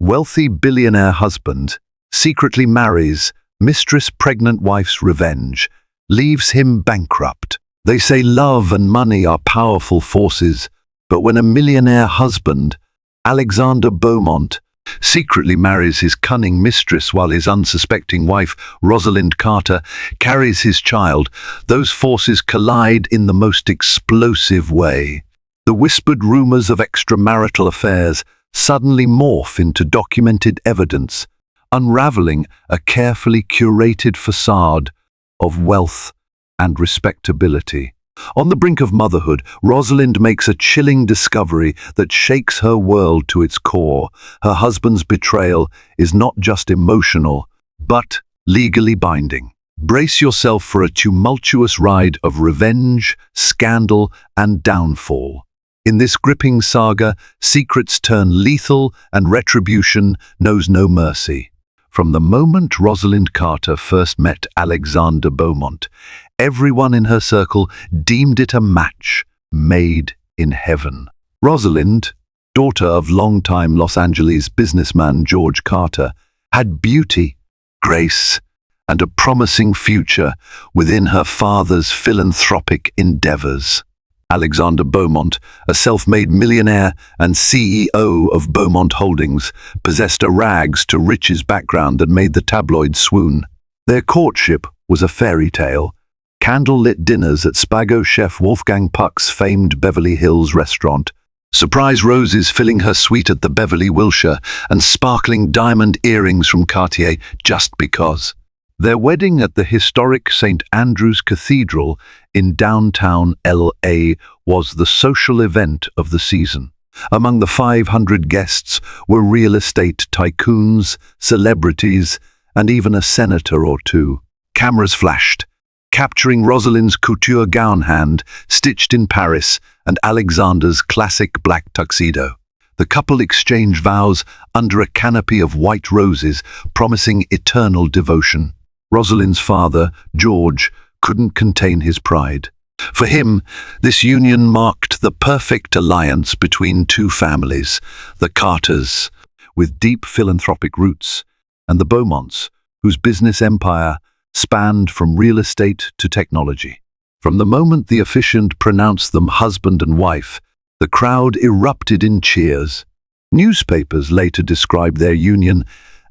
Wealthy billionaire husband secretly marries mistress pregnant wife's revenge, leaves him bankrupt. They say love and money are powerful forces, but when a millionaire husband, Alexander Beaumont, secretly marries his cunning mistress while his unsuspecting wife, Rosalind Carter, carries his child, those forces collide in the most explosive way. The whispered rumors of extramarital affairs suddenly morph into documented evidence, unraveling a carefully curated facade of wealth and respectability. On the brink of motherhood, Rosalind makes a chilling discovery that shakes her world to its core. Her husband's betrayal is not just emotional, but legally binding. Brace yourself for a tumultuous ride of revenge, scandal, and downfall. In this gripping saga, secrets turn lethal and retribution knows no mercy. From the moment Rosalind Carter first met Alexander Beaumont, everyone in her circle deemed it a match made in heaven. Rosalind, daughter of longtime Los Angeles businessman George Carter, had beauty, grace, and a promising future within her father's philanthropic endeavors. Alexander Beaumont, a self-made millionaire and CEO of Beaumont Holdings, possessed a rags-to-riches background that made the tabloids swoon. Their courtship was a fairy tale. Candle-lit dinners at Spago chef Wolfgang Puck's famed Beverly Hills restaurant, surprise roses filling her suite at the Beverly Wilshire, and sparkling diamond earrings from Cartier just because. Their wedding at the historic St. Andrew's Cathedral in downtown LA was the social event of the season. Among the 500 guests were real estate tycoons, celebrities, and even a senator or two. Cameras flashed, capturing Rosalind's couture gown hand, stitched in Paris, and Alexander's classic black tuxedo. The couple exchanged vows under a canopy of white roses, promising eternal devotion. Rosalind's father, George, couldn't contain his pride. For him, this union marked the perfect alliance between two families, the Carters, with deep philanthropic roots, and the Beaumonts, whose business empire spanned from real estate to technology. From the moment the officiant pronounced them husband and wife, the crowd erupted in cheers. Newspapers later described their union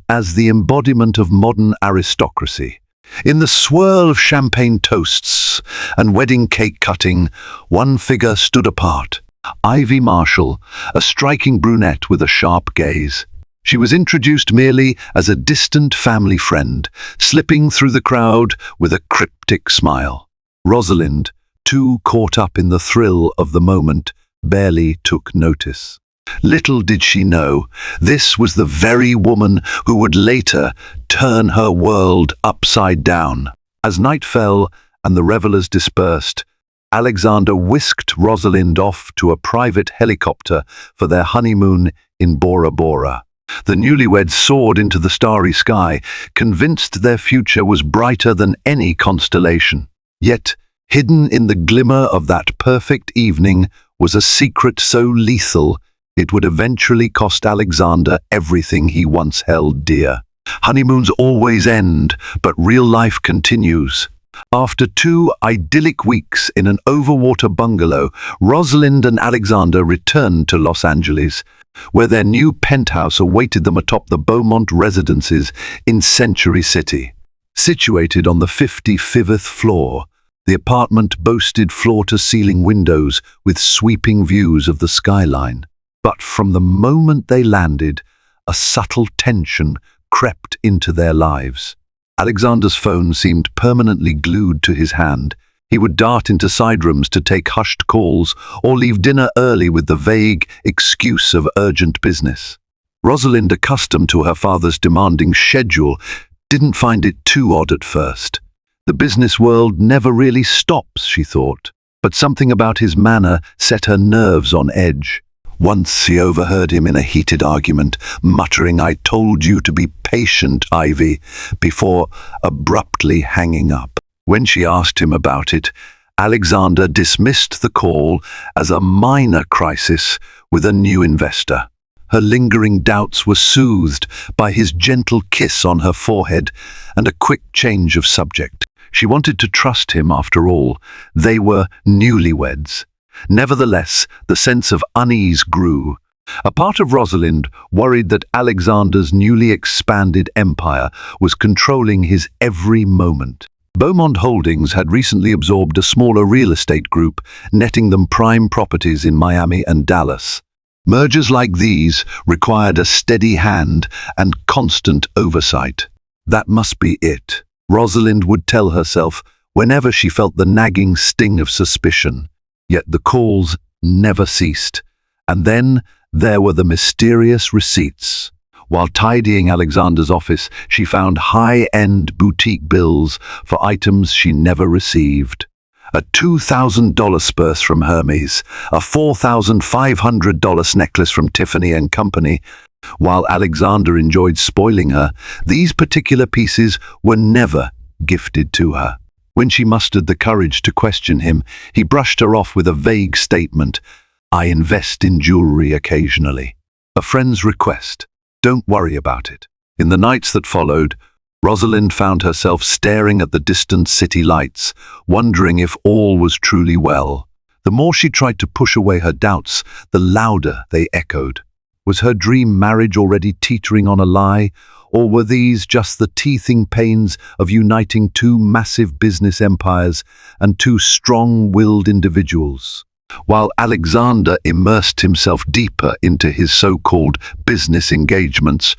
as the embodiment of modern aristocracy. In the swirl of champagne toasts and wedding cake cutting, one figure stood apart, Ivy Marshall, a striking brunette with a sharp gaze. She was introduced merely as a distant family friend, slipping through the crowd with a cryptic smile. Rosalind, too caught up in the thrill of the moment, barely took notice. Little did she know, this was the very woman who would later turn her world upside down. As night fell and the revelers dispersed, Alexander whisked Rosalind off to a private helicopter for their honeymoon in Bora Bora. The newlyweds soared into the starry sky, convinced their future was brighter than any constellation. Yet, hidden in the glimmer of that perfect evening was a secret so lethal it would eventually cost Alexander everything he once held dear. Honeymoons always end, but real life continues. After 2 idyllic weeks in an overwater bungalow, Rosalind and Alexander returned to Los Angeles, where their new penthouse awaited them atop the Beaumont residences in Century City. Situated on the 55th floor, the apartment boasted floor-to-ceiling windows with sweeping views of the skyline. But from the moment they landed, a subtle tension crept into their lives. Alexander's phone seemed permanently glued to his hand. He would dart into side rooms to take hushed calls or leave dinner early with the vague excuse of urgent business. Rosalind, accustomed to her father's demanding schedule, didn't find it too odd at first. The business world never really stops, she thought, but something about his manner set her nerves on edge. Once he overheard him in a heated argument, muttering, "I told you to be patient, Ivy," before abruptly hanging up. When she asked him about it, Alexander dismissed the call as a minor crisis with a new investor. Her lingering doubts were soothed by his gentle kiss on her forehead and a quick change of subject. She wanted to trust him after all. They were newlyweds. Nevertheless, the sense of unease grew. A part of Rosalind worried that Alexander's newly expanded empire was controlling his every moment. Beaumont Holdings had recently absorbed a smaller real estate group, netting them prime properties in Miami and Dallas. Mergers like these required a steady hand and constant oversight. That must be it, Rosalind would tell herself whenever she felt the nagging sting of suspicion. Yet the calls never ceased. And then there were the mysterious receipts. While tidying Alexander's office, she found high-end boutique bills for items she never received. A $2,000 purse from Hermes, a $4,500 necklace from Tiffany & Company. While Alexander enjoyed spoiling her, these particular pieces were never gifted to her. When she mustered the courage to question him, he brushed her off with a vague statement, "I invest in jewelry occasionally." A friend's request. Don't worry about it. In the nights that followed, Rosalind found herself staring at the distant city lights, wondering if all was truly well. The more she tried to push away her doubts, the louder they echoed. Was her dream marriage already teetering on a lie, or were these just the teething pains of uniting two massive business empires and two strong-willed individuals? While Alexander immersed himself deeper into his so-called business engagements,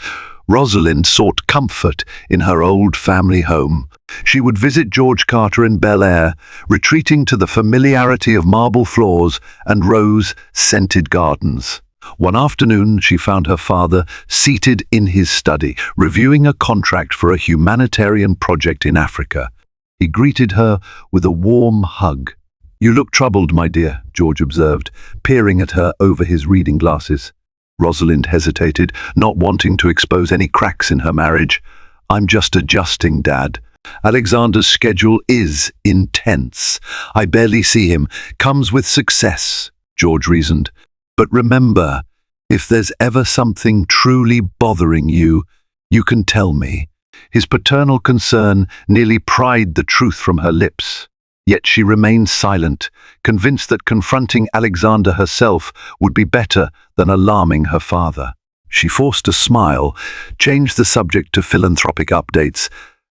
Rosalind sought comfort in her old family home. She would visit George Carter in Bel Air, retreating to the familiarity of marble floors and rose-scented gardens. One afternoon, she found her father seated in his study, reviewing a contract for a humanitarian project in Africa. He greeted her with a warm hug. "You look troubled, my dear," George observed, peering at her over his reading glasses. Rosalind hesitated, not wanting to expose any cracks in her marriage. "I'm just adjusting, Dad. Alexander's schedule is intense. I barely see him. Comes with success," George reasoned. "But remember, if there's ever something truly bothering you, you can tell me." His paternal concern nearly pried the truth from her lips. Yet she remained silent, convinced that confronting Alexander herself would be better than alarming her father. She forced a smile, changed the subject to philanthropic updates,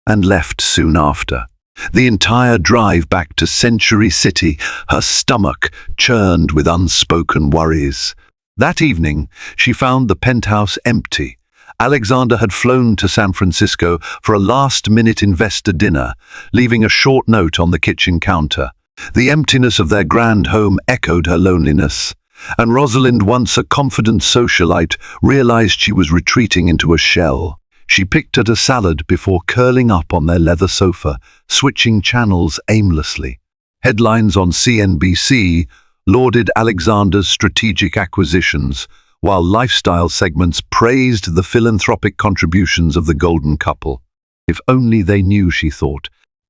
and left soon after. The entire drive back to Century City, her stomach churned with unspoken worries. That evening, she found the penthouse empty. Alexander had flown to San Francisco for a last-minute investor dinner, leaving a short note on the kitchen counter. The emptiness of their grand home echoed her loneliness, and Rosalind, once a confident socialite, realized she was retreating into a shell. She picked at a salad before curling up on their leather sofa, switching channels aimlessly. Headlines on CNBC lauded Alexander's strategic acquisitions, while lifestyle segments praised the philanthropic contributions of the golden couple. If only they knew, she thought.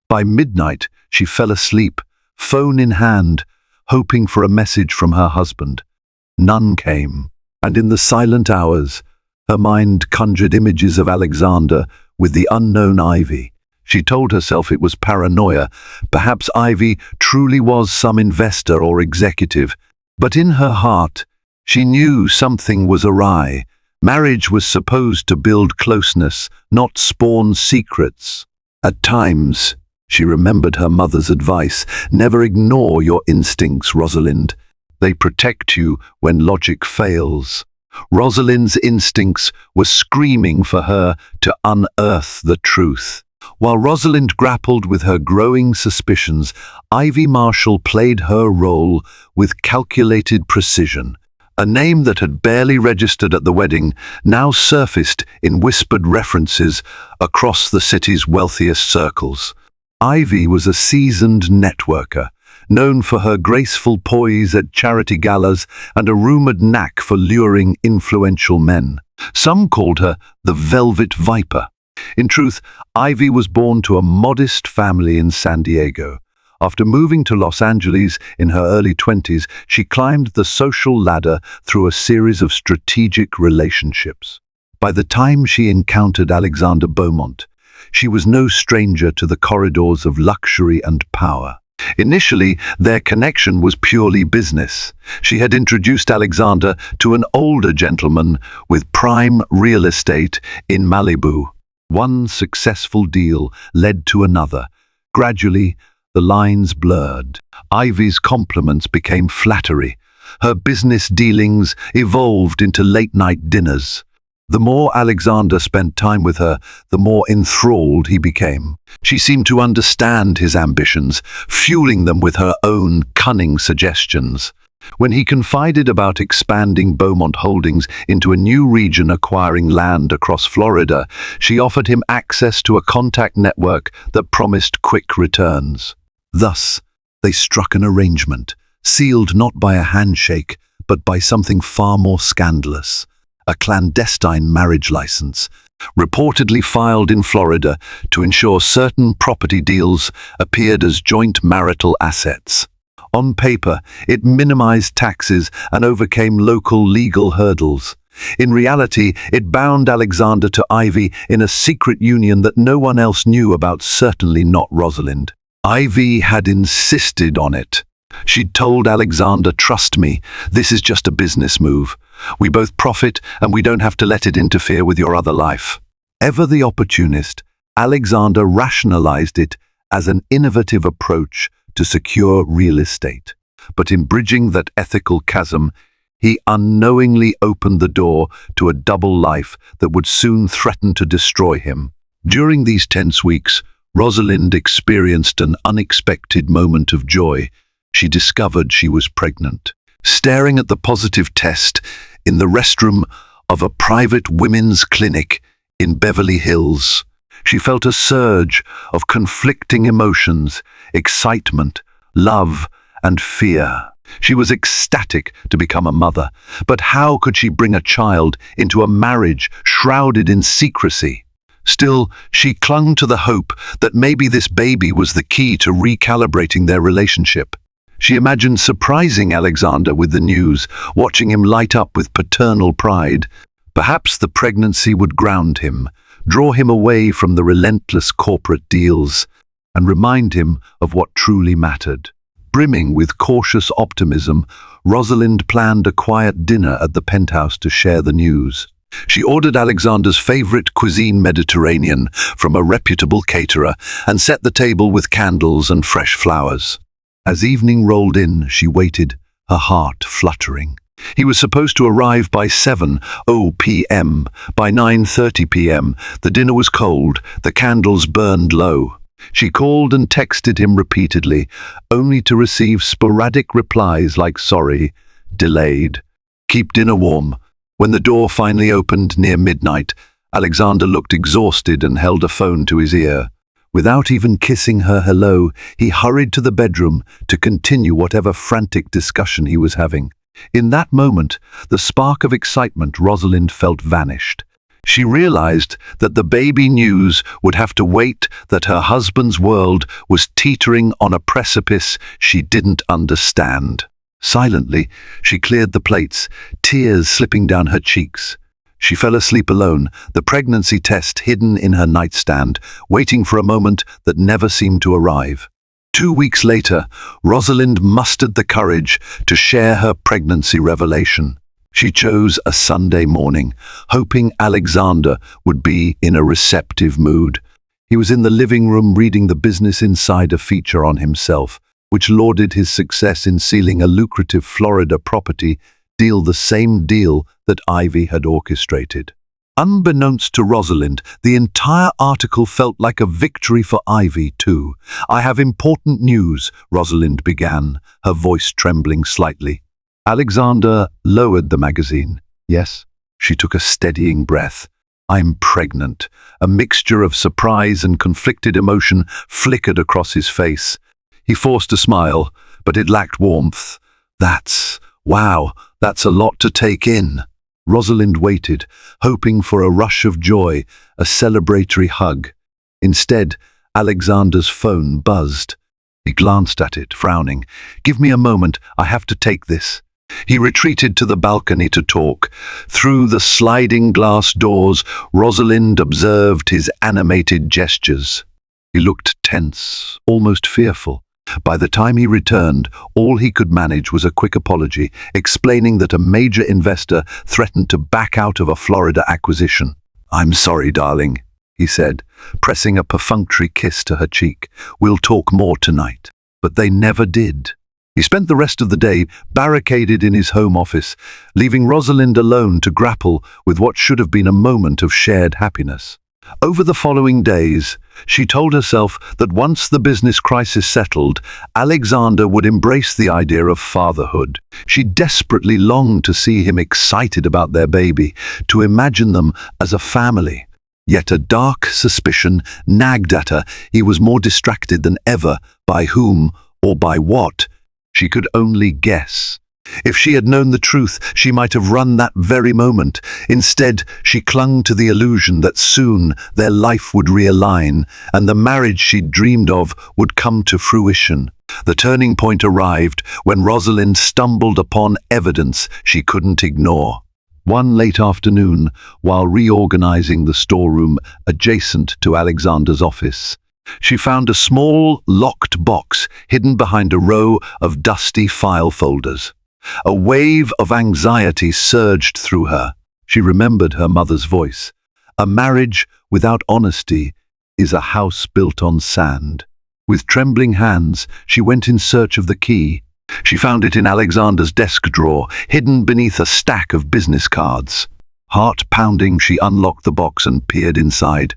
By midnight, she fell asleep, phone in hand, hoping for a message from her husband. None came, and in the silent hours, her mind conjured images of Alexander with the unknown Ivy. She told herself it was paranoia. Perhaps Ivy truly was some investor or executive. But in her heart, she knew something was awry. Marriage was supposed to build closeness, not spawn secrets. At times, she remembered her mother's advice, "Never ignore your instincts, Rosalind. They protect you when logic fails." Rosalind's instincts were screaming for her to unearth the truth. While Rosalind grappled with her growing suspicions, Ivy Marshall played her role with calculated precision. A name that had barely registered at the wedding now surfaced in whispered references across the city's wealthiest circles. Ivy was a seasoned networker, known for her graceful poise at charity galas and a rumored knack for luring influential men. Some called her the Velvet Viper. In truth, Ivy was born to a modest family in San Diego. After moving to Los Angeles in her early 20s, she climbed the social ladder through a series of strategic relationships. By the time she encountered Alexander Beaumont, she was no stranger to the corridors of luxury and power. Initially, their connection was purely business. She had introduced Alexander to an older gentleman with prime real estate in Malibu. One successful deal led to another. Gradually, the lines blurred. Ivy's compliments became flattery. Her business dealings evolved into late-night dinners. The more Alexander spent time with her, the more enthralled he became. She seemed to understand his ambitions, fueling them with her own cunning suggestions. When he confided about expanding Beaumont Holdings into a new region acquiring land across Florida, she offered him access to a contact network that promised quick returns. Thus, they struck an arrangement, sealed not by a handshake, but by something far more scandalous. A clandestine marriage license, reportedly filed in Florida to ensure certain property deals appeared as joint marital assets. On paper, it minimized taxes and overcame local legal hurdles. In reality, it bound Alexander to Ivy in a secret union that no one else knew about, certainly not Rosalind. Ivy had insisted on it. She'd told Alexander, "Trust me, this is just a business move. We both profit and we don't have to let it interfere with your other life." Ever the opportunist, Alexander rationalized it as an innovative approach to secure real estate. But in bridging that ethical chasm, he unknowingly opened the door to a double life that would soon threaten to destroy him. During these tense weeks, Rosalind experienced an unexpected moment of joy. She discovered she was pregnant. Staring at the positive test in the restroom of a private women's clinic in Beverly Hills, she felt a surge of conflicting emotions, excitement, love, and fear. She was ecstatic to become a mother, but how could she bring a child into a marriage shrouded in secrecy? Still, she clung to the hope that maybe this baby was the key to recalibrating their relationship. She imagined surprising Alexander with the news, watching him light up with paternal pride. Perhaps the pregnancy would ground him, draw him away from the relentless corporate deals, and remind him of what truly mattered. Brimming with cautious optimism, Rosalind planned a quiet dinner at the penthouse to share the news. She ordered Alexander's favorite cuisine, Mediterranean, from a reputable caterer, and set the table with candles and fresh flowers. As evening rolled in, she waited, her heart fluttering. He was supposed to arrive by 7:00 p.m. By 9:30 p.m., the dinner was cold, the candles burned low. She called and texted him repeatedly, only to receive sporadic replies like "sorry," "delayed," "keep dinner warm." When the door finally opened near midnight, Alexander looked exhausted and held a phone to his ear. Without even kissing her hello, he hurried to the bedroom to continue whatever frantic discussion he was having. In that moment, the spark of excitement Rosalind felt vanished. She realized that the baby news would have to wait, that her husband's world was teetering on a precipice she didn't understand. Silently, she cleared the plates, tears slipping down her cheeks. She fell asleep alone, the pregnancy test hidden in her nightstand, waiting for a moment that never seemed to arrive. 2 weeks later, Rosalind mustered the courage to share her pregnancy revelation. She chose a Sunday morning, hoping Alexander would be in a receptive mood. He was in the living room reading the Business Insider feature on himself, which lauded his success in sealing a lucrative Florida property deal, the same deal that Ivy had orchestrated. Unbeknownst to Rosalind, the entire article felt like a victory for Ivy, too. "I have important news," Rosalind began, her voice trembling slightly. Alexander lowered the magazine. "Yes?" She took a steadying breath. "I'm pregnant." A mixture of surprise and conflicted emotion flickered across his face. He forced a smile, but it lacked warmth. Wow, that's a lot to take in." Rosalind waited, hoping for a rush of joy, a celebratory hug. Instead, Alexander's phone buzzed. He glanced at it, frowning. "Give me a moment, I have to take this." He retreated to the balcony to talk. Through the sliding glass doors, Rosalind observed his animated gestures. He looked tense, almost fearful. By the time he returned, all he could manage was a quick apology, explaining that a major investor threatened to back out of a Florida acquisition. "I'm sorry, darling," he said, pressing a perfunctory kiss to her cheek. "We'll talk more tonight." But they never did. He spent the rest of the day barricaded in his home office, leaving Rosalind alone to grapple with what should have been a moment of shared happiness. Over the following days, she told herself that once the business crisis settled, Alexander would embrace the idea of fatherhood. She desperately longed to see him excited about their baby, to imagine them as a family. Yet a dark suspicion nagged at her. He was more distracted than ever. By whom or by what? She could only guess. If she had known the truth, she might have run that very moment. Instead, she clung to the illusion that soon their life would realign, and the marriage she'd dreamed of would come to fruition. The turning point arrived when Rosalind stumbled upon evidence she couldn't ignore. One late afternoon, while reorganizing the storeroom adjacent to Alexander's office, she found a small, locked box hidden behind a row of dusty file folders. A wave of anxiety surged through her. She remembered her mother's voice. "A marriage without honesty is a house built on sand." With trembling hands, she went in search of the key. She found it in Alexander's desk drawer, hidden beneath a stack of business cards. Heart pounding, she unlocked the box and peered inside.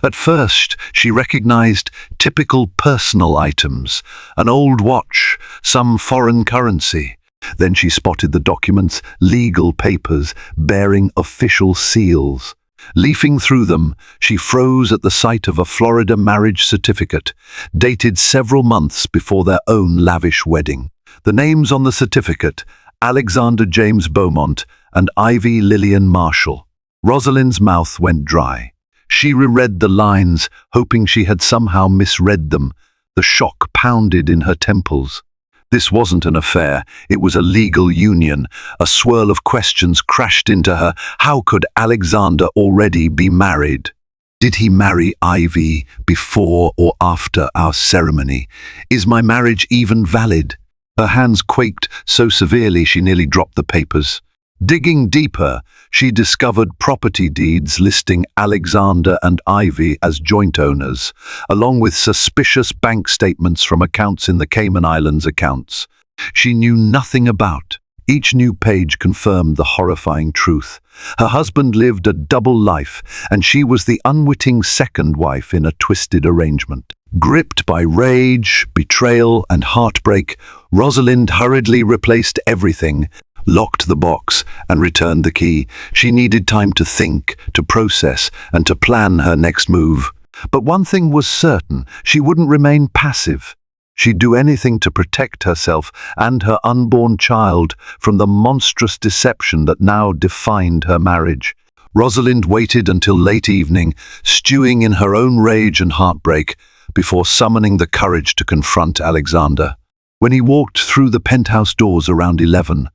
At first, she recognized typical personal items, an old watch, some foreign currency. Then she spotted the documents, legal papers bearing official seals. Leafing through them, she froze at the sight of a Florida marriage certificate, dated several months before their own lavish wedding. The names on the certificate, Alexander James Beaumont and Ivy Lillian Marshall. Rosalind's mouth went dry. She reread the lines, hoping she had somehow misread them. The shock pounded in her temples. This wasn't an affair, it was a legal union. A swirl of questions crashed into her. How could Alexander already be married? Did he marry Ivy before or after our ceremony? Is my marriage even valid? Her hands quaked so severely she nearly dropped the papers. Digging deeper, she discovered property deeds listing Alexander and Ivy as joint owners, along with suspicious bank statements from accounts in the Cayman Islands accounts she knew nothing about. Each new page confirmed the horrifying truth. Her husband lived a double life, and she was the unwitting second wife in a twisted arrangement. Gripped by rage, betrayal, and heartbreak, Rosalind hurriedly replaced everything, locked the box, and returned the key. She needed time to think, to process, and to plan her next move. But one thing was certain, she wouldn't remain passive. She'd do anything to protect herself and her unborn child from the monstrous deception that now defined her marriage. Rosalind waited until late evening, stewing in her own rage and heartbreak, before summoning the courage to confront Alexander. When he walked through the penthouse doors around 11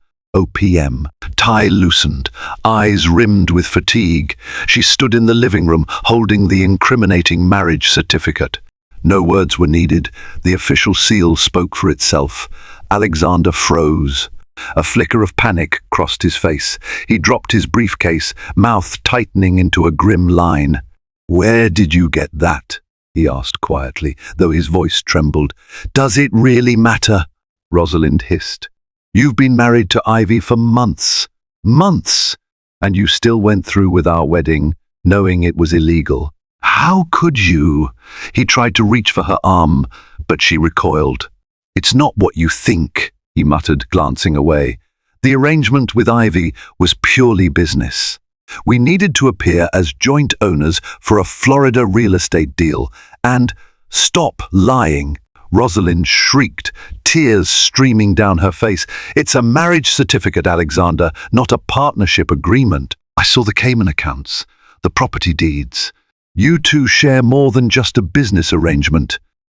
p.m., tie loosened, eyes rimmed with fatigue, she stood in the living room holding the incriminating marriage certificate. No words were needed. The official seal spoke for itself. Alexander froze. A flicker of panic crossed his face. He dropped his briefcase, mouth tightening into a grim line. "Where did you get that?" he asked quietly, though his voice trembled. "Does it really matter?" Rosalind hissed. "You've been married to Ivy for months. Months! And you still went through with our wedding, knowing it was illegal. How could you?" He tried to reach for her arm, but she recoiled. "It's not what you think," he muttered, glancing away. "The arrangement with Ivy was purely business. We needed to appear as joint owners for a Florida real estate deal, and—" "Stop lying!" Rosalind shrieked, tears streaming down her face. "It's a marriage certificate, Alexander, not a partnership agreement. I saw the Cayman accounts, the property deeds. You two share more than just a business arrangement."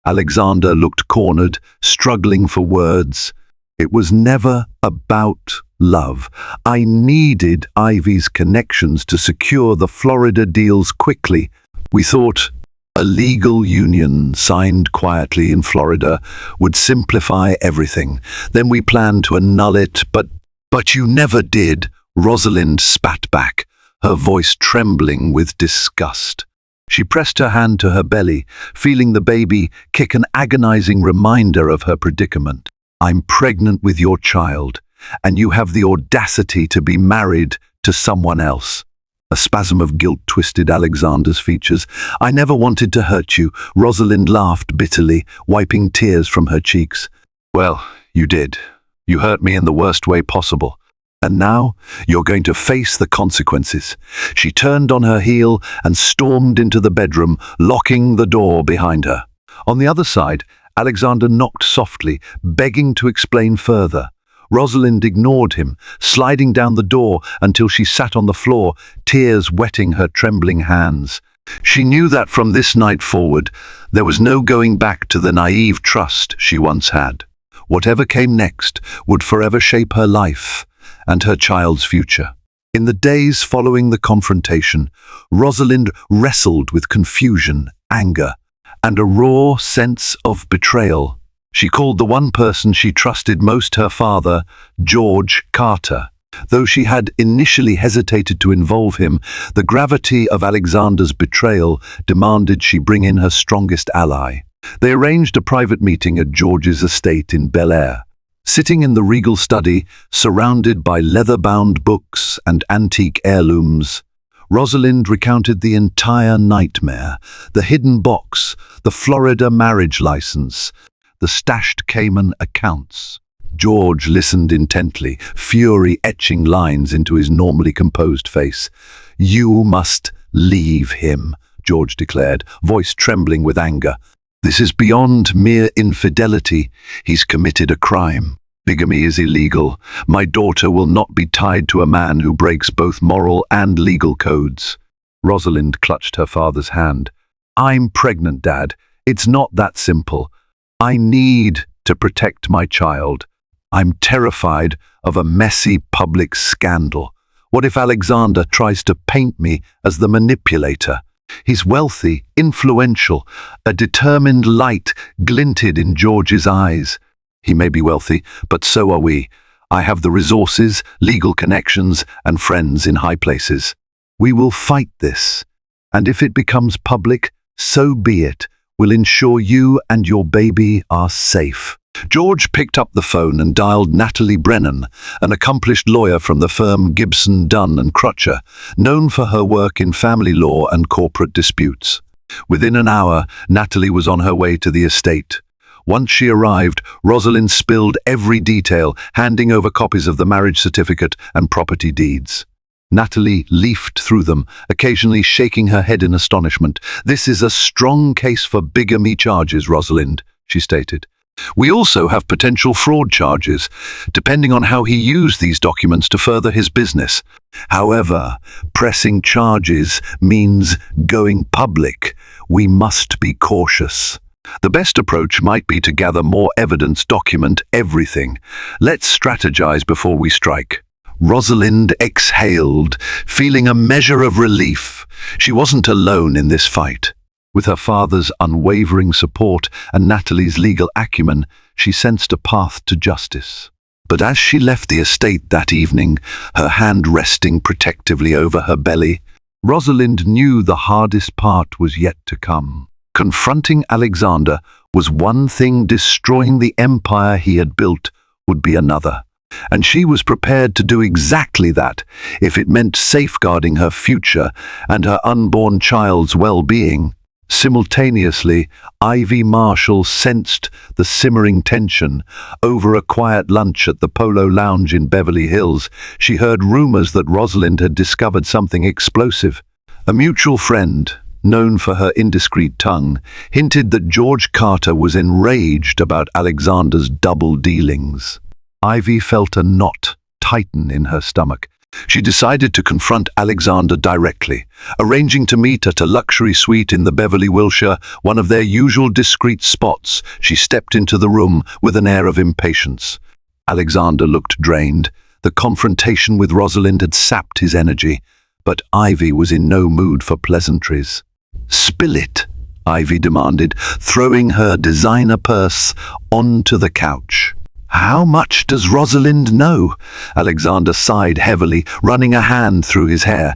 Alexander looked cornered, struggling for words. It was never about love. I needed Ivy's connections to secure the Florida deals quickly. We thought a legal union signed quietly in Florida would simplify everything. Then we planned to annul it, but you never did, Rosalind spat back, her voice trembling with disgust. She pressed her hand to her belly, feeling the baby kick, an agonizing reminder of her predicament. I'm pregnant with your child, and you have the audacity to be married to someone else. A spasm of guilt twisted Alexander's features. I never wanted to hurt you, Rosalind laughed bitterly, wiping tears from her cheeks. Well, you did. You hurt me in the worst way possible. And now you're going to face the consequences. She turned on her heel and stormed into the bedroom, locking the door behind her. On the other side, Alexander knocked softly, begging to explain further. Rosalind ignored him, sliding down the door until she sat on the floor, tears wetting her trembling hands. She knew that from this night forward, there was no going back to the naive trust she once had. Whatever came next would forever shape her life and her child's future. In the days following the confrontation, Rosalind wrestled with confusion, anger, and a raw sense of betrayal. She called the one person she trusted most her father, George Carter. Though she had initially hesitated to involve him, the gravity of Alexander's betrayal demanded she bring in her strongest ally. They arranged a private meeting at George's estate in Bel Air. Sitting in the regal study, surrounded by leather-bound books and antique heirlooms, Rosalind recounted the entire nightmare: the hidden box, the Florida marriage license, the stashed Cayman accounts. George listened intently, fury etching lines into his normally composed face. "You must leave him," George declared, voice trembling with anger. "This is beyond mere infidelity. He's committed a crime. Bigamy is illegal. My daughter will not be tied to a man who breaks both moral and legal codes." Rosalind clutched her father's hand. "I'm pregnant, Dad. It's not that simple. I need to protect my child. I'm terrified of a messy public scandal. What if Alexander tries to paint me as the manipulator? He's wealthy, influential. A determined light glinted in George's eyes. He may be wealthy, but so are we. I have the resources, legal connections, and friends in high places. We will fight this. And if it becomes public, so be it. We'll ensure you and your baby are safe." George picked up the phone and dialed Natalie Brennan, an accomplished lawyer from the firm Gibson, Dunn and Crutcher, known for her work in family law and corporate disputes. Within an hour, Natalie was on her way to the estate. Once she arrived, Rosalind spilled every detail, handing over copies of the marriage certificate and property deeds. Natalie leafed through them, occasionally shaking her head in astonishment. "This is a strong case for bigamy charges, Rosalind," she stated. "We also have potential fraud charges, depending on how he used these documents to further his business. However, pressing charges means going public. We must be cautious. The best approach might be to gather more evidence, document everything. Let's strategize before we strike." Rosalind exhaled, feeling a measure of relief. She wasn't alone in this fight. With her father's unwavering support and Natalie's legal acumen, she sensed a path to justice. But as she left the estate that evening, her hand resting protectively over her belly, Rosalind knew the hardest part was yet to come. Confronting Alexander was one thing, destroying the empire he had built would be another. And she was prepared to do exactly that, if it meant safeguarding her future and her unborn child's well-being. Simultaneously, Ivy Marshall sensed the simmering tension. Over a quiet lunch at the Polo Lounge in Beverly Hills, she heard rumors that Rosalind had discovered something explosive. A mutual friend, known for her indiscreet tongue, hinted that George Carter was enraged about Alexander's double dealings. Ivy felt a knot tighten in her stomach. She decided to confront Alexander directly, arranging to meet at a luxury suite in the Beverly Wilshire, one of their usual discreet spots. She stepped into the room with an air of impatience. Alexander looked drained. The confrontation with Rosalind had sapped his energy, but Ivy was in no mood for pleasantries. "Spill it," Ivy demanded, throwing her designer purse onto the couch. "How much does Rosalind know?" Alexander sighed heavily, running a hand through his hair.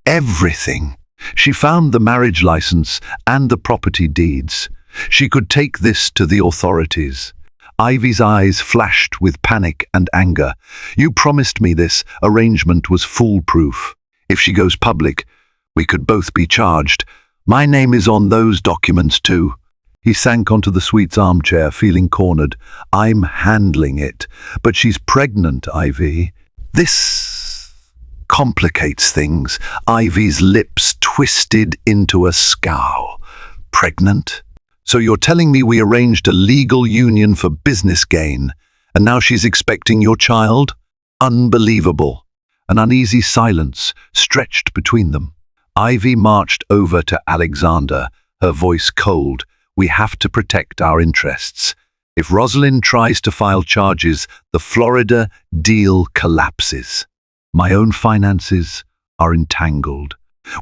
"Everything. She found the marriage license and the property deeds. She could take this to the authorities." Ivy's eyes flashed with panic and anger. "You promised me this arrangement was foolproof. If she goes public, we could both be charged. My name is on those documents too." He sank onto the suite's armchair, feeling cornered. "I'm handling it. But she's pregnant, Ivy. This complicates things." Ivy's lips twisted into a scowl. "Pregnant? So you're telling me we arranged a legal union for business gain, and now she's expecting your child? Unbelievable." An uneasy silence stretched between them. Ivy marched over to Alexander, her voice cold. "We have to protect our interests. If Rosalind tries to file charges, the Florida deal collapses. My own finances are entangled.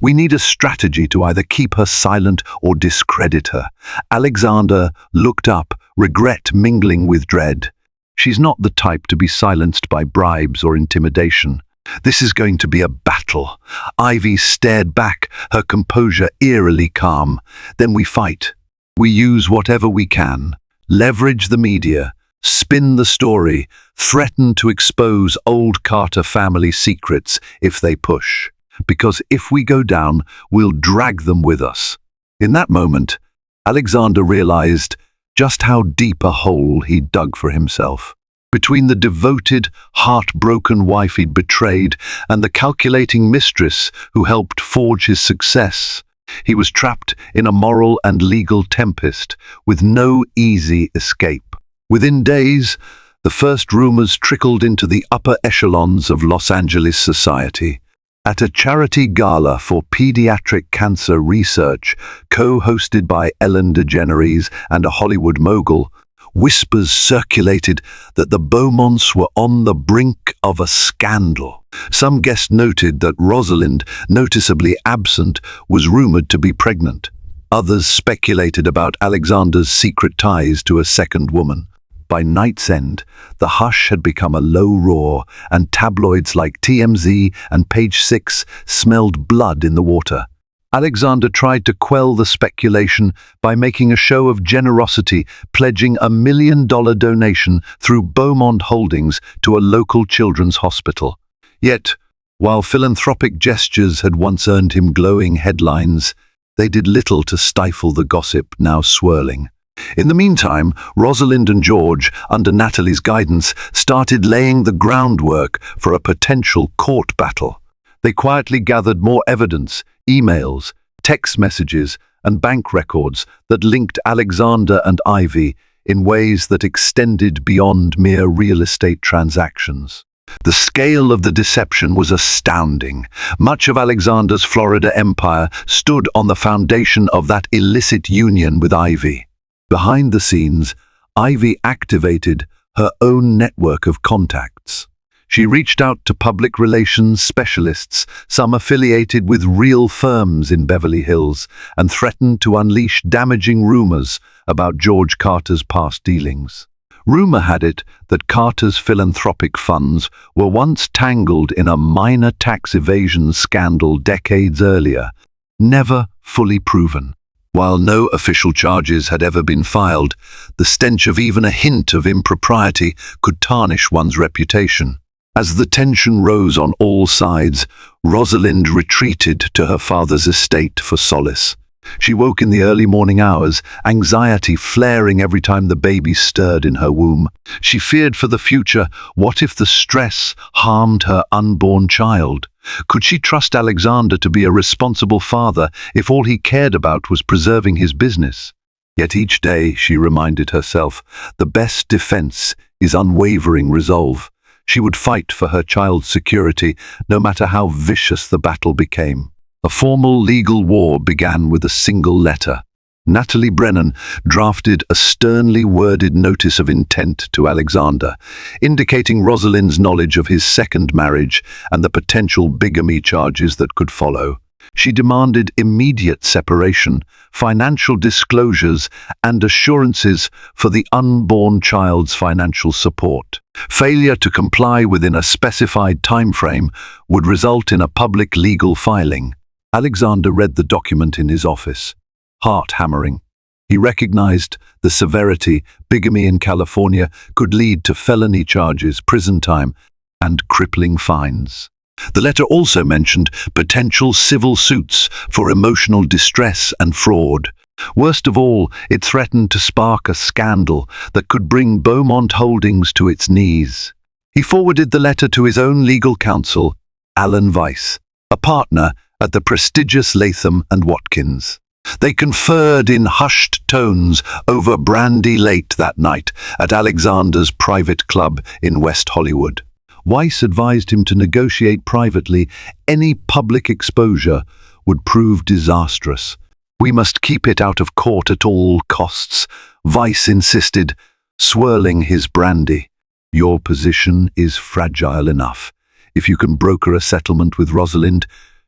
We need a strategy to either keep her silent or discredit her." Alexander looked up, regret mingling with dread. She's not the type to be silenced by bribes or intimidation. This is going to be a battle. Ivy stared back, her composure eerily calm. "Then we fight. We use whatever we can. Leverage the media, spin the story, threaten to expose old Carter family secrets if they push. Because if we go down, we'll drag them with us." In that moment, Alexander realized just how deep a hole he'd dug for himself. Between the devoted, heartbroken wife he'd betrayed and the calculating mistress who helped forge his success, he was trapped in a moral and legal tempest with no easy escape. Within days, the first rumors trickled into the upper echelons of Los Angeles society. At a charity gala for pediatric cancer research, co-hosted by Ellen DeGeneres and a Hollywood mogul, whispers circulated that the Beaumonts were on the brink of a scandal. Some guests noted that Rosalind, noticeably absent, was rumored to be pregnant. Others speculated about Alexander's secret ties to a second woman. By night's end, the hush had become a low roar, and tabloids like TMZ and Page 6 smelled blood in the water. Alexander tried to quell the speculation by making a show of generosity, pledging a $1 million donation through Beaumont Holdings to a local children's hospital. Yet, while philanthropic gestures had once earned him glowing headlines, they did little to stifle the gossip now swirling. In the meantime, Rosalind and George, under Natalie's guidance, started laying the groundwork for a potential court battle. They quietly gathered more evidence, emails, text messages, and bank records that linked Alexander and Ivy in ways that extended beyond mere real estate transactions. The scale of the deception was astounding. Much of Alexander's Florida empire stood on the foundation of that illicit union with Ivy. Behind the scenes, Ivy activated her own network of contacts. She reached out to public relations specialists, some affiliated with real firms in Beverly Hills, and threatened to unleash damaging rumors about George Carter's past dealings. Rumor had it that Carter's philanthropic funds were once tangled in a minor tax evasion scandal decades earlier, never fully proven. While no official charges had ever been filed, the stench of even a hint of impropriety could tarnish one's reputation. As the tension rose on all sides, Rosalind retreated to her father's estate for solace. She woke in the early morning hours, anxiety flaring every time the baby stirred in her womb. She feared for the future. What if the stress harmed her unborn child? Could she trust Alexander to be a responsible father if all he cared about was preserving his business? Yet each day, she reminded herself, the best defense is unwavering resolve. She would fight for her child's security, no matter how vicious the battle became. A formal legal war began with a single letter. Natalie Brennan drafted a sternly worded notice of intent to Alexander, indicating Rosalind's knowledge of his second marriage and the potential bigamy charges that could follow. She demanded immediate separation, financial disclosures, and assurances for the unborn child's financial support. Failure to comply within a specified time frame would result in a public legal filing. Alexander read the document in his office, heart hammering. He recognized the severity. Bigamy in California could lead to felony charges, prison time, and crippling fines. The letter also mentioned potential civil suits for emotional distress and fraud. Worst of all, it threatened to spark a scandal that could bring Beaumont Holdings to its knees. He forwarded the letter to his own legal counsel, Alan Weiss, a partner at the prestigious Latham and Watkins. They conferred in hushed tones over brandy late that night at Alexander's private club in West Hollywood. Weiss advised him to negotiate privately. Any public exposure would prove disastrous. "We must keep it out of court at all costs," Weiss insisted, swirling his brandy. "Your position is fragile enough. If you can broker a settlement with Rosalind,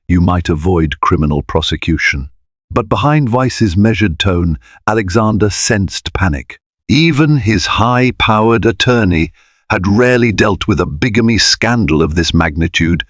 you might avoid criminal prosecution." But behind Weiss's measured tone, Alexander sensed panic. Even his high-powered attorney had rarely dealt with a bigamy scandal of this magnitude,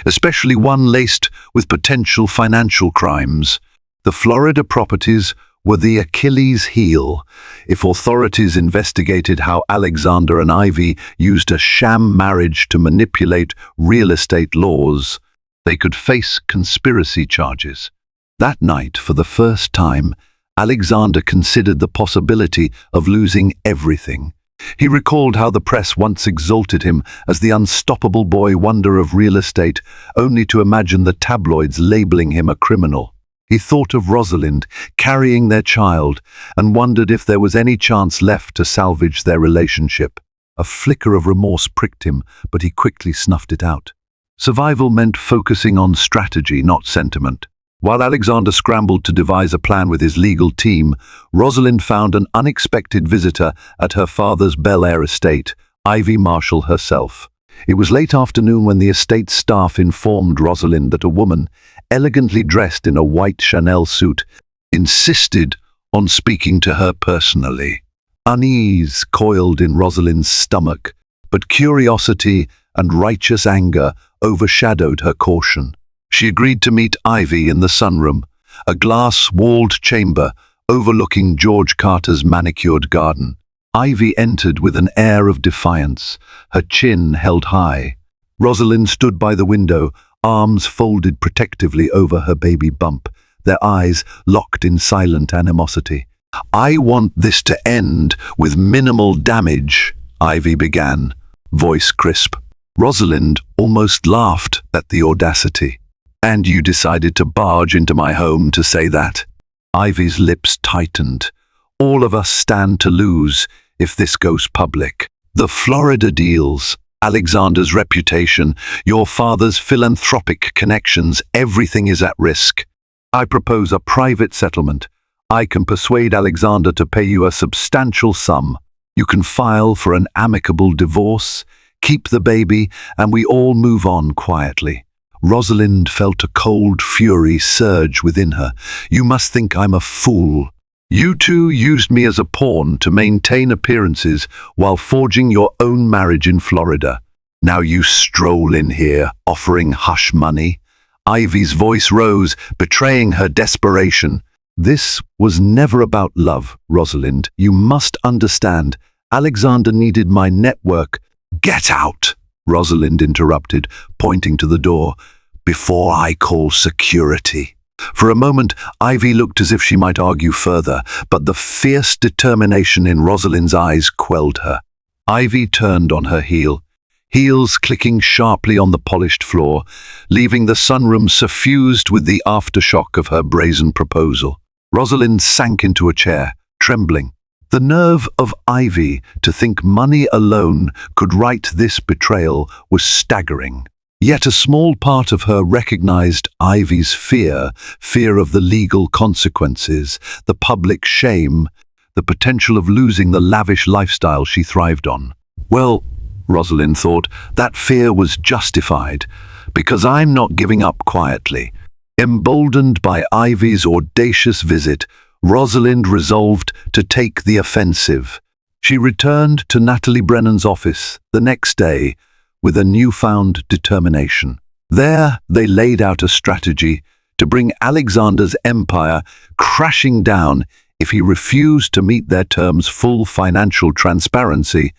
especially one laced with potential financial crimes. The Florida properties were the Achilles heel. If authorities investigated how Alexander and Ivy used a sham marriage to manipulate real estate laws, they could face conspiracy charges. That night, for the first time, Alexander considered the possibility of losing everything. He recalled how the press once exalted him as the unstoppable boy wonder of real estate, only to imagine the tabloids labeling him a criminal. He thought of Rosalind carrying their child and wondered if there was any chance left to salvage their relationship. A flicker of remorse pricked him, but he quickly snuffed it out. Survival meant focusing on strategy, not sentiment. While Alexander scrambled to devise a plan with his legal team, Rosalind found an unexpected visitor at her father's Bel Air estate, Ivy Marshall herself. It was late afternoon when the estate staff informed Rosalind that a woman, elegantly dressed in a white Chanel suit, insisted on speaking to her personally. Unease coiled in Rosalind's stomach, but curiosity and righteous anger overshadowed her caution. She agreed to meet Ivy in the sunroom, a glass-walled chamber overlooking George Carter's manicured garden. Ivy entered with an air of defiance, her chin held high. Rosalind stood by the window, arms folded protectively over her baby bump, their eyes locked in silent animosity. "I want this to end with minimal damage," Ivy began, voice crisp. Rosalind almost laughed at the audacity. "And you decided to barge into my home to say that?" Ivy's lips tightened. "All of us stand to lose if this goes public. The Florida deals, Alexander's reputation, your father's philanthropic connections, everything is at risk. I propose a private settlement. I can persuade Alexander to pay you a substantial sum. You can file for an amicable divorce, keep the baby, and we all move on quietly." Rosalind felt a cold fury surge within her. "You must think I'm a fool. You two used me as a pawn to maintain appearances while forging your own marriage in Florida. Now you stroll in here, offering hush money." Ivy's voice rose, betraying her desperation. "This was never about love, Rosalind. You must understand. Alexander needed my network." "Get out!" Rosalind interrupted, pointing to the door. "Before I call security." For a moment, Ivy looked as if she might argue further, but the fierce determination in Rosalind's eyes quelled her. Ivy turned on her heel, heels clicking sharply on the polished floor, leaving the sunroom suffused with the aftershock of her brazen proposal. Rosalind sank into a chair, trembling. The nerve of Ivy to think money alone could right this betrayal was staggering. Yet a small part of her recognized Ivy's fear of the legal consequences, the public shame, the potential of losing the lavish lifestyle she thrived on. Well, Rosalind thought, that fear was justified, because I'm not giving up quietly. Emboldened by Ivy's audacious visit, Rosalind resolved to take the offensive. She returned to Natalie Brennan's office the next day with a newfound determination. There, they laid out a strategy to bring Alexander's empire crashing down if he refused to meet their terms: full financial transparency,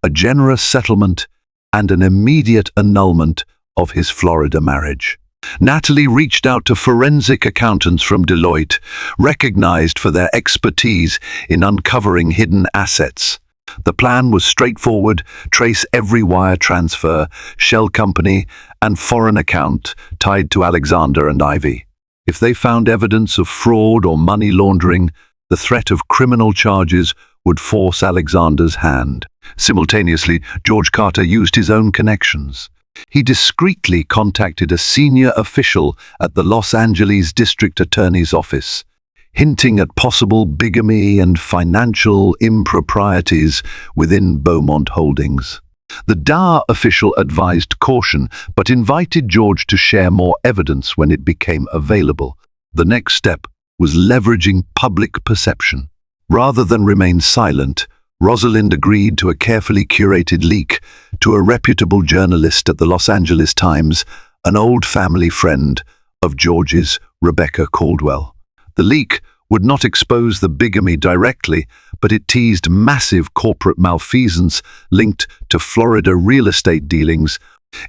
a generous settlement, and an immediate annulment of his Florida marriage. Natalie reached out to forensic accountants from Deloitte, recognized for their expertise in uncovering hidden assets. The plan was straightforward: trace every wire transfer, shell company, and foreign account tied to Alexander and Ivy. If they found evidence of fraud or money laundering, the threat of criminal charges would force Alexander's hand. Simultaneously, George Carter used his own connections. He discreetly contacted a senior official at the Los Angeles District Attorney's office, hinting at possible bigamy and financial improprieties within Beaumont Holdings. The dour official advised caution, but invited George to share more evidence when it became available. The next step was leveraging public perception. Rather than remain silent, Rosalind agreed to a carefully curated leak to a reputable journalist at the Los Angeles Times, an old family friend of George's, Rebecca Caldwell. The leak would not expose the bigamy directly, but it teased massive corporate malfeasance linked to Florida real estate dealings,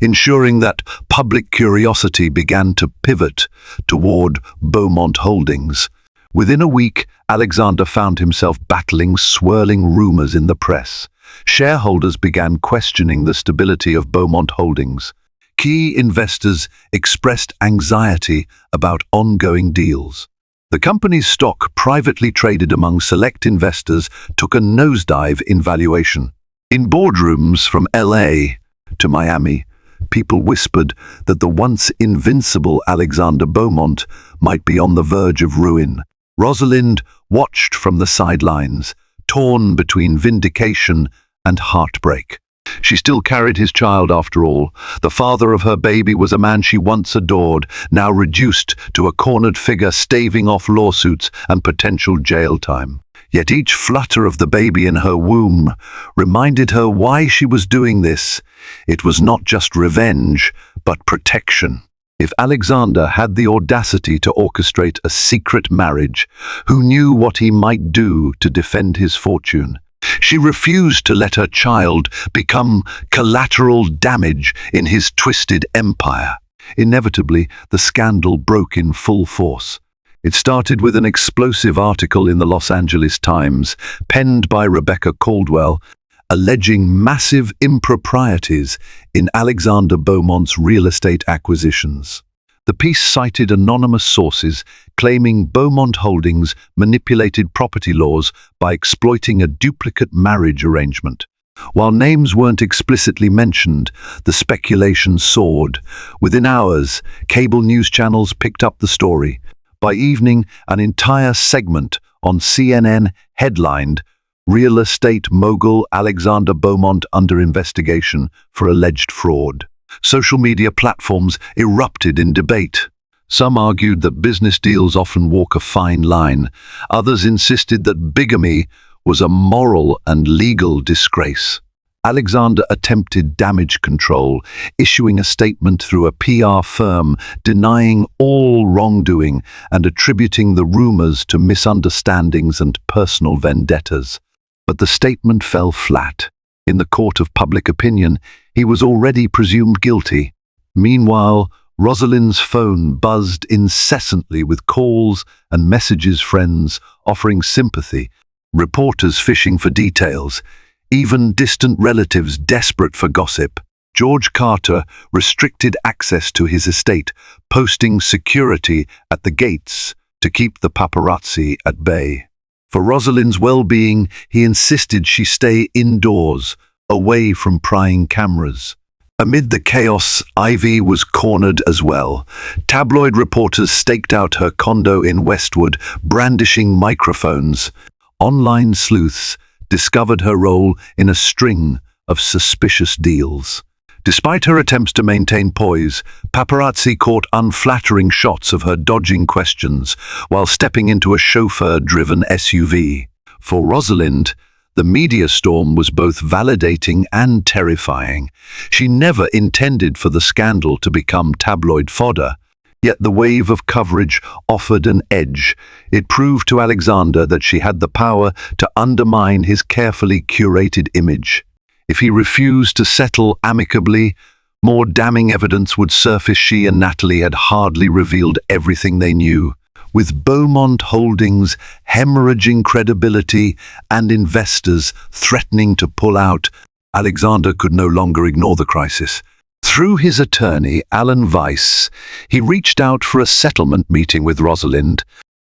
ensuring that public curiosity began to pivot toward Beaumont Holdings. Within a week, Alexander found himself battling swirling rumors in the press. Shareholders began questioning the stability of Beaumont Holdings. Key investors expressed anxiety about ongoing deals. The company's stock, privately traded among select investors, took a nosedive in valuation. In boardrooms from LA to Miami, people whispered that the once invincible Alexander Beaumont might be on the verge of ruin. Rosalind watched from the sidelines, torn between vindication and heartbreak. She still carried his child after all. The father of her baby was a man she once adored, now reduced to a cornered figure staving off lawsuits and potential jail time. Yet each flutter of the baby in her womb reminded her why she was doing this. It was not just revenge, but protection. If Alexander had the audacity to orchestrate a secret marriage, who knew what he might do to defend his fortune? She refused to let her child become collateral damage in his twisted empire. Inevitably, the scandal broke in full force. It started with an explosive article in the Los Angeles Times, penned by Rebecca Caldwell, alleging massive improprieties in Alexander Beaumont's real estate acquisitions. The piece cited anonymous sources claiming Beaumont Holdings manipulated property laws by exploiting a duplicate marriage arrangement. While names weren't explicitly mentioned, the speculation soared. Within hours, cable news channels picked up the story. By evening, an entire segment on CNN headlined, "Real estate mogul Alexander Beaumont under investigation for alleged fraud." Social media platforms erupted in debate. Some argued that business deals often walk a fine line. Others insisted that bigamy was a moral and legal disgrace. Alexander attempted damage control, issuing a statement through a PR firm denying all wrongdoing and attributing the rumors to misunderstandings and personal vendettas. But the statement fell flat. In the court of public opinion, he was already presumed guilty. Meanwhile, Rosalind's phone buzzed incessantly with calls and messages, friends offering sympathy, reporters fishing for details, even distant relatives desperate for gossip. George Carter restricted access to his estate, posting security at the gates to keep the paparazzi at bay. For Rosalind's well-being, he insisted she stay indoors, away from prying cameras. Amid the chaos, Ivy was cornered as well. Tabloid reporters staked out her condo in Westwood, brandishing microphones. Online sleuths discovered her role in a string of suspicious deals. Despite her attempts to maintain poise, paparazzi caught unflattering shots of her dodging questions while stepping into a chauffeur-driven SUV. For Rosalind, the media storm was both validating and terrifying. She never intended for the scandal to become tabloid fodder. Yet the wave of coverage offered an edge. It proved to Alexander that she had the power to undermine his carefully curated image. If he refused to settle amicably, more damning evidence would surface. She and Natalie had hardly revealed everything they knew. With Beaumont Holdings hemorrhaging credibility and investors threatening to pull out, Alexander could no longer ignore the crisis. Through his attorney, Alan Weiss, he reached out for a settlement meeting with Rosalind,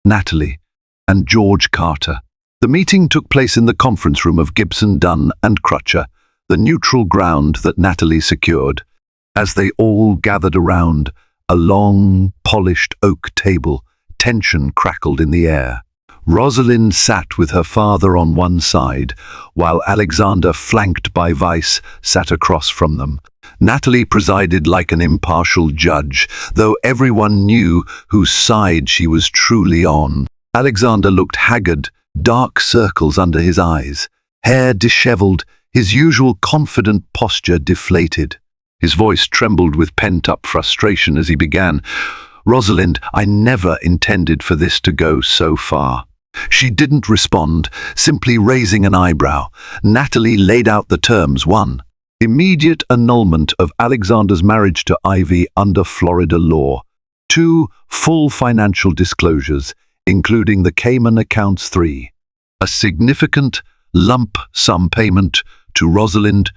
Natalie, and George Carter. The meeting took place in the conference room of Gibson, Dunn and Crutcher, the neutral ground that Natalie secured. As they all gathered around a long, polished oak table, tension crackled in the air. Rosalind sat with her father on one side, while Alexander, flanked by Weiss, sat across from them. Natalie presided like an impartial judge, though everyone knew whose side she was truly on. Alexander looked haggard, dark circles under his eyes, hair disheveled, his usual confident posture deflated. His voice trembled with pent-up frustration as he began, "Rosalind, I never intended for this to go so far." She didn't respond, simply raising an eyebrow. Natalie laid out the terms. 1. Immediate annulment of Alexander's marriage to Ivy under Florida law. 2. Full financial disclosures, including the Cayman accounts. 3. A significant lump sum payment to Rosalind.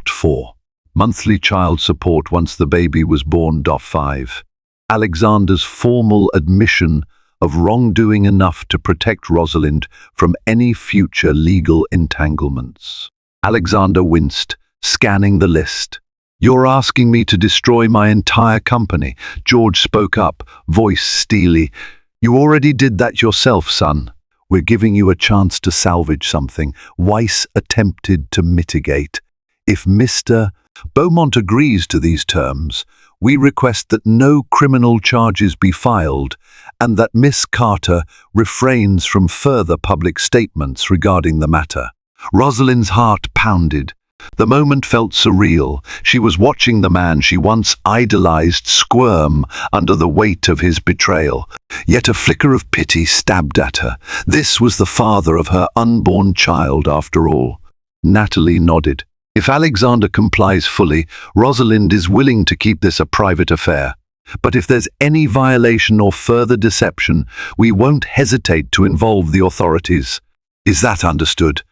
4. Monthly child support once the baby was born. 5. Alexander's formal admission of wrongdoing enough to protect Rosalind from any future legal entanglements. Alexander winced, scanning the list. "You're asking me to destroy my entire company," George spoke up, voice steely. "You already did that yourself, son. We're giving you a chance to salvage something." Weiss attempted to mitigate. "If Mr. Beaumont agrees to these terms, we request that no criminal charges be filed and that Miss Carter refrains from further public statements regarding the matter." Rosalind's heart pounded. The moment felt surreal. She was watching the man she once idolized squirm under the weight of his betrayal. Yet a flicker of pity stabbed at her. This was the father of her unborn child, after all. Natalie nodded. "If Alexander complies fully, Rosalind is willing to keep this a private affair. But if there's any violation or further deception, we won't hesitate to involve the authorities. Is that understood?"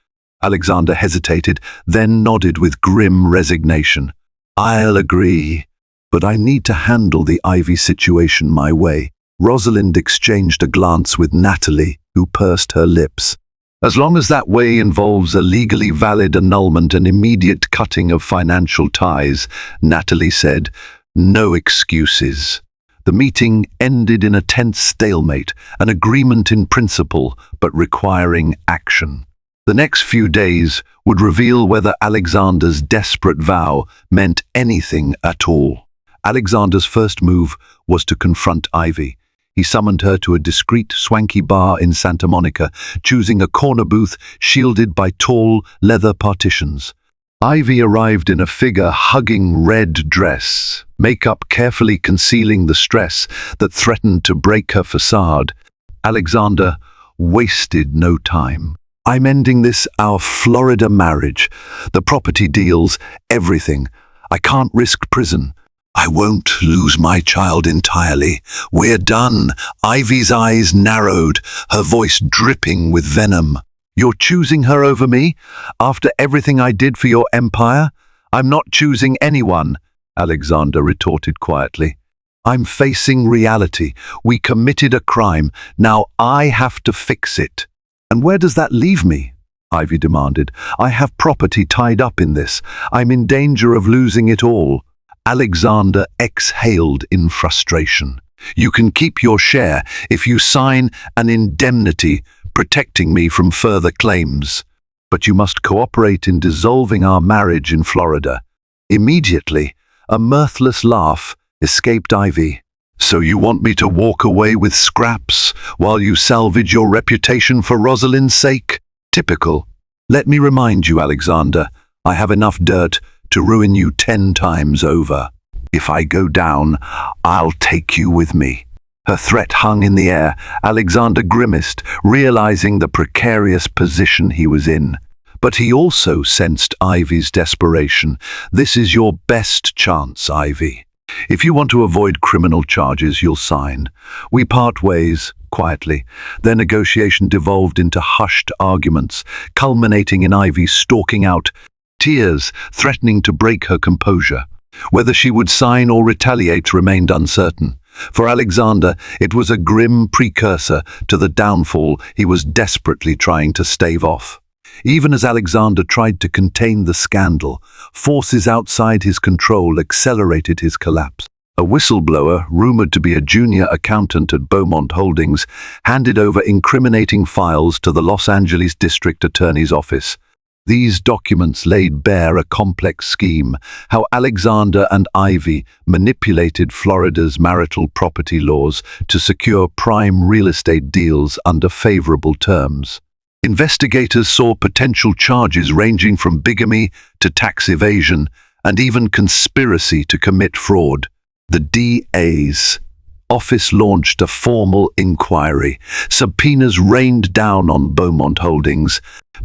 Alexander hesitated, then nodded with grim resignation. "I'll agree, but I need to handle the Ivy situation my way." Rosalind exchanged a glance with Natalie, who pursed her lips. "As long as that way involves a legally valid annulment and immediate cutting of financial ties," Natalie said, "no excuses." The meeting ended in a tense stalemate, an agreement in principle, but requiring action. The next few days would reveal whether Alexander's desperate vow meant anything at all. Alexander's first move was to confront Ivy. He summoned her to a discreet, swanky bar in Santa Monica, choosing a corner booth shielded by tall, leather partitions. Ivy arrived in a figure-hugging red dress, makeup carefully concealing the stress that threatened to break her facade. Alexander wasted no time. "I'm ending this, our Florida marriage. The property deals, everything. I can't risk prison. I won't lose my child entirely. We're done." Ivy's eyes narrowed, her voice dripping with venom. "You're choosing her over me? After everything I did for your empire? I'm not choosing anyone," Alexander retorted quietly. "I'm facing reality. We committed a crime. Now I have to fix it. "And where does that leave me?" Ivy demanded. "I have property tied up in this. I'm in danger of losing it all." Alexander exhaled in frustration. "You can keep your share if you sign an indemnity protecting me from further claims. But you must cooperate in dissolving our marriage in Florida." Immediately, a mirthless laugh escaped Ivy. "So you want me to walk away with scraps while you salvage your reputation for Rosalind's sake? Typical. Let me remind you, Alexander, I have enough dirt to ruin you 10 times over. If I go down, I'll take you with me." Her threat hung in the air. Alexander grimaced, realizing the precarious position he was in. But he also sensed Ivy's desperation. "This is your best chance, Ivy. If you want to avoid criminal charges, you'll sign." We part ways, quietly. Their negotiation devolved into hushed arguments, culminating in Ivy stalking out, tears threatening to break her composure. Whether she would sign or retaliate remained uncertain. For Alexander, it was a grim precursor to the downfall he was desperately trying to stave off. Even as Alexander tried to contain the scandal, forces outside his control accelerated his collapse. A whistleblower, rumored to be a junior accountant at Beaumont Holdings, handed over incriminating files to the Los Angeles District Attorney's Office. These documents laid bare a complex scheme, how Alexander and Ivy manipulated Florida's marital property laws to secure prime real estate deals under favorable terms. Investigators saw potential charges ranging from bigamy to tax evasion and even conspiracy to commit fraud. The DA's office launched a formal inquiry. Subpoenas rained down on Beaumont Holdings.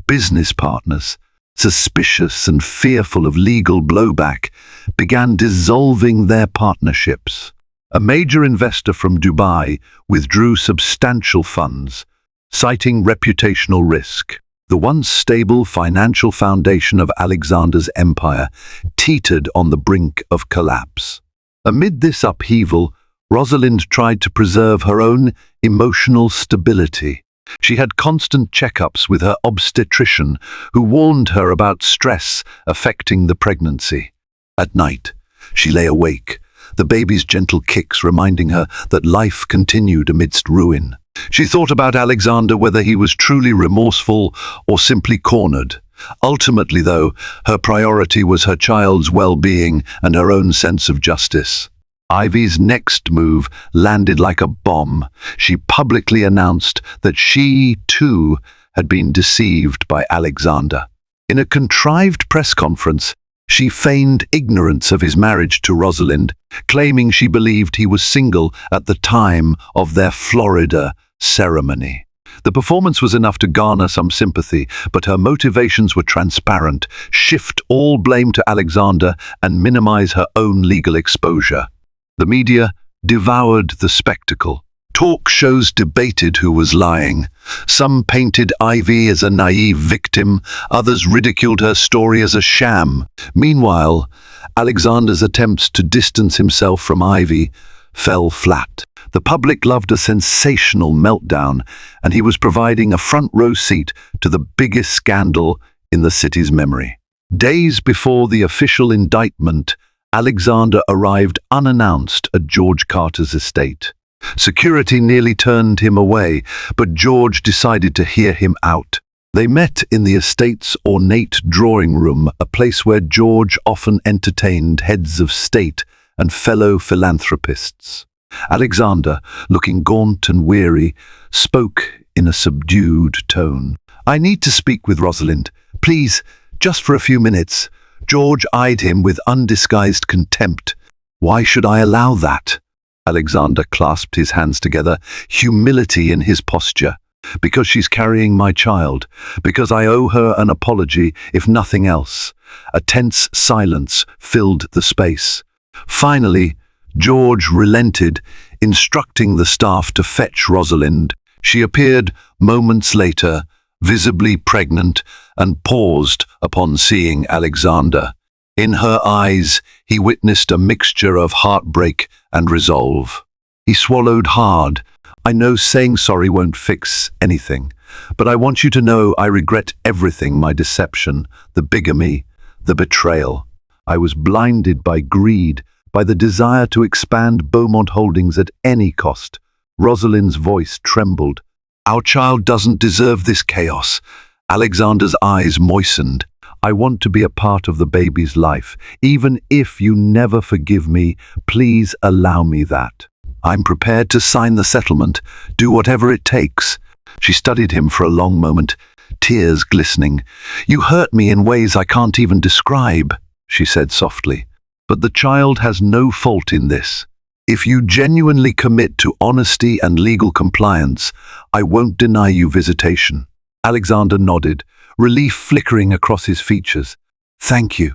Business partners, suspicious and fearful of legal blowback, began dissolving their partnerships. A major investor from Dubai withdrew substantial funds, citing reputational risk. The once stable financial foundation of Alexander's empire teetered on the brink of collapse. Amid this upheaval, Rosalind tried to preserve her own emotional stability. She had constant checkups with her obstetrician, who warned her about stress affecting the pregnancy. At night, she lay awake, the baby's gentle kicks reminding her that life continued amidst ruin. She thought about Alexander, whether he was truly remorseful or simply cornered. Ultimately, though, her priority was her child's well-being and her own sense of justice. Ivy's next move landed like a bomb. She publicly announced that she, too, had been deceived by Alexander. In a contrived press conference, she feigned ignorance of his marriage to Rosalind, claiming she believed he was single at the time of their Florida ceremony. The performance was enough to garner some sympathy, but her motivations were transparent: shift all blame to Alexander and minimize her own legal exposure. The media devoured the spectacle. Talk shows debated who was lying. Some painted Ivy as a naive victim, others ridiculed her story as a sham. Meanwhile, Alexander's attempts to distance himself from Ivy fell flat. The public loved a sensational meltdown, and he was providing a front-row seat to the biggest scandal in the city's memory. Days before the official indictment, Alexander arrived unannounced at George Carter's estate. Security nearly turned him away, but George decided to hear him out. They met in the estate's ornate drawing room, a place where George often entertained heads of state and fellow philanthropists. Alexander, looking gaunt and weary, spoke in a subdued tone. "I need to speak with Rosalind. Please, just for a few minutes." George eyed him with undisguised contempt. "Why should I allow that?" Alexander clasped his hands together, humility in his posture. "Because she's carrying my child. Because I owe her an apology, if nothing else." A tense silence filled the space. Finally, George relented, instructing the staff to fetch Rosalind. She appeared moments later, visibly pregnant, and paused upon seeing Alexander. In her eyes, he witnessed a mixture of heartbreak and resolve. He swallowed hard. "I know saying sorry won't fix anything, But I want you to know I regret everything: my deception, the bigamy, the betrayal. I was blinded by greed, by the desire to expand Beaumont Holdings at any cost. Rosalind's voice trembled. Our child doesn't deserve this chaos. Alexander's eyes moistened. I want to be a part of the baby's life. Even if you never forgive me, please allow me that. I'm prepared to sign the settlement, do whatever it takes. She studied him for a long moment, tears glistening. You hurt me in ways I can't even describe, she said softly. But the child has no fault in this. If you genuinely commit to honesty and legal compliance, I won't deny you visitation. Alexander nodded, relief flickering across his features. Thank you.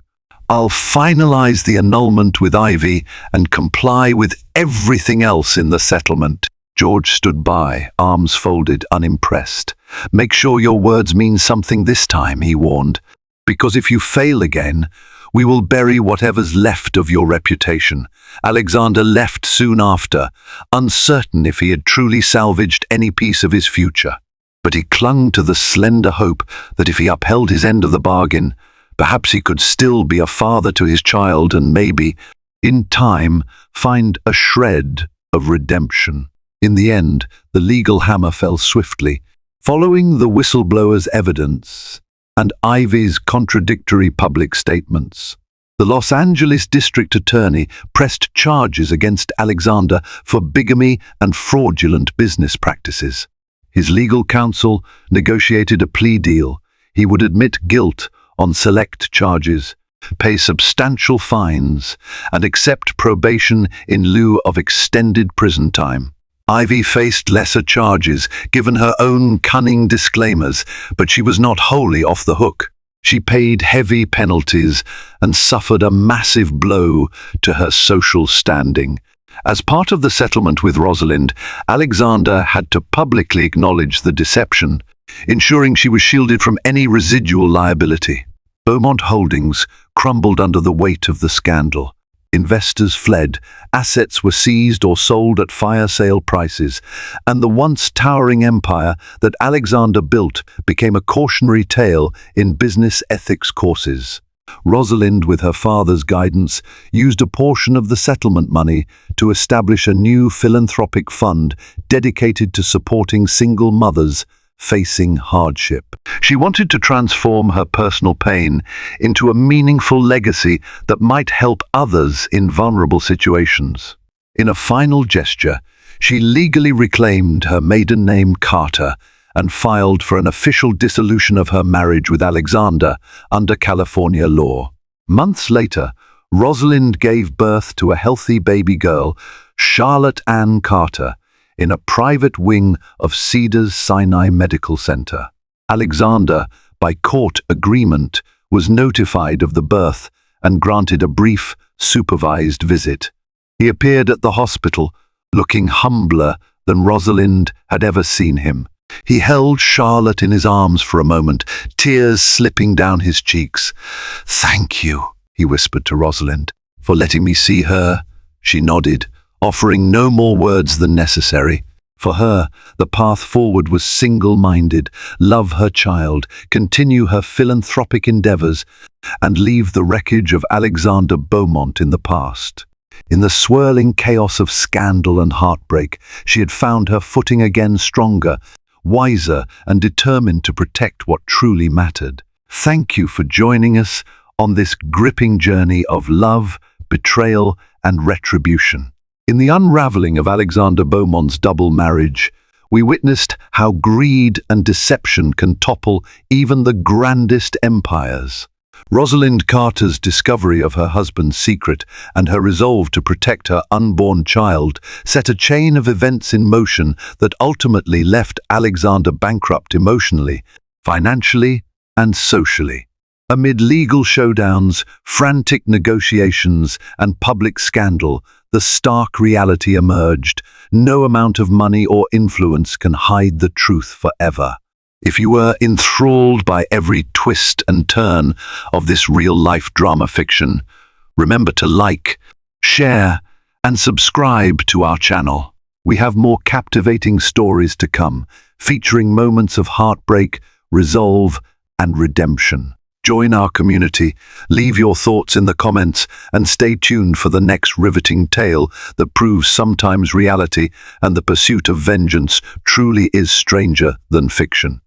I'll finalize the annulment with Ivy and comply with everything else in the settlement. George stood by, arms folded, unimpressed. Make sure your words mean something this time, he warned, because if you fail again, we will bury whatever's left of your reputation. Alexander left soon after, uncertain if he had truly salvaged any piece of his future. But he clung to the slender hope that if he upheld his end of the bargain, perhaps he could still be a father to his child and maybe, in time, find a shred of redemption. In the end, the legal hammer fell swiftly. Following the whistleblower's evidence and Ivy's contradictory public statements, the Los Angeles District Attorney pressed charges against Alexander for bigamy and fraudulent business practices. His legal counsel negotiated a plea deal. He would admit guilt on select charges, pay substantial fines, and accept probation in lieu of extended prison time. Ivy faced lesser charges, given her own cunning disclaimers, but she was not wholly off the hook. She paid heavy penalties and suffered a massive blow to her social standing. As part of the settlement with Rosalind, Alexander had to publicly acknowledge the deception, ensuring she was shielded from any residual liability. Beaumont Holdings crumbled under the weight of the scandal. Investors fled, assets were seized or sold at fire sale prices, and the once towering empire that Alexander built became a cautionary tale in business ethics courses. Rosalind, with her father's guidance, used a portion of the settlement money to establish a new philanthropic fund dedicated to supporting single mothers facing hardship. She wanted to transform her personal pain into a meaningful legacy that might help others in vulnerable situations. In a final gesture, she legally reclaimed her maiden name Carter and filed for an official dissolution of her marriage with Alexander under California law. Months later, Rosalind gave birth to a healthy baby girl, Charlotte Ann Carter, in a private wing of Cedars-Sinai Medical Center. Alexander, by court agreement, was notified of the birth and granted a brief, supervised visit. He appeared at the hospital, looking humbler than Rosalind had ever seen him. He held Charlotte in his arms for a moment, tears slipping down his cheeks. "Thank you," he whispered to Rosalind, "for letting me see her." She nodded, offering no more words than necessary. For her, the path forward was single-minded: love her child, continue her philanthropic endeavors, and leave the wreckage of Alexander Beaumont in the past. In the swirling chaos of scandal and heartbreak, she had found her footing again, stronger, wiser, and determined to protect what truly mattered. Thank you for joining us on this gripping journey of love, betrayal, and retribution. In the unraveling of Alexander Beaumont's double marriage, we witnessed how greed and deception can topple even the grandest empires. Rosalind Carter's discovery of her husband's secret and her resolve to protect her unborn child set a chain of events in motion that ultimately left Alexander bankrupt emotionally, financially, and socially. Amid legal showdowns, frantic negotiations, and public scandal, the stark reality emerged: no amount of money or influence can hide the truth forever. If you were enthralled by every twist and turn of this real-life drama fiction, remember to like, share, and subscribe to our channel. We have more captivating stories to come. featuring moments of heartbreak, resolve, and redemption. Join our community, leave your thoughts in the comments, and stay tuned for the next riveting tale that proves sometimes reality and the pursuit of vengeance truly is stranger than fiction.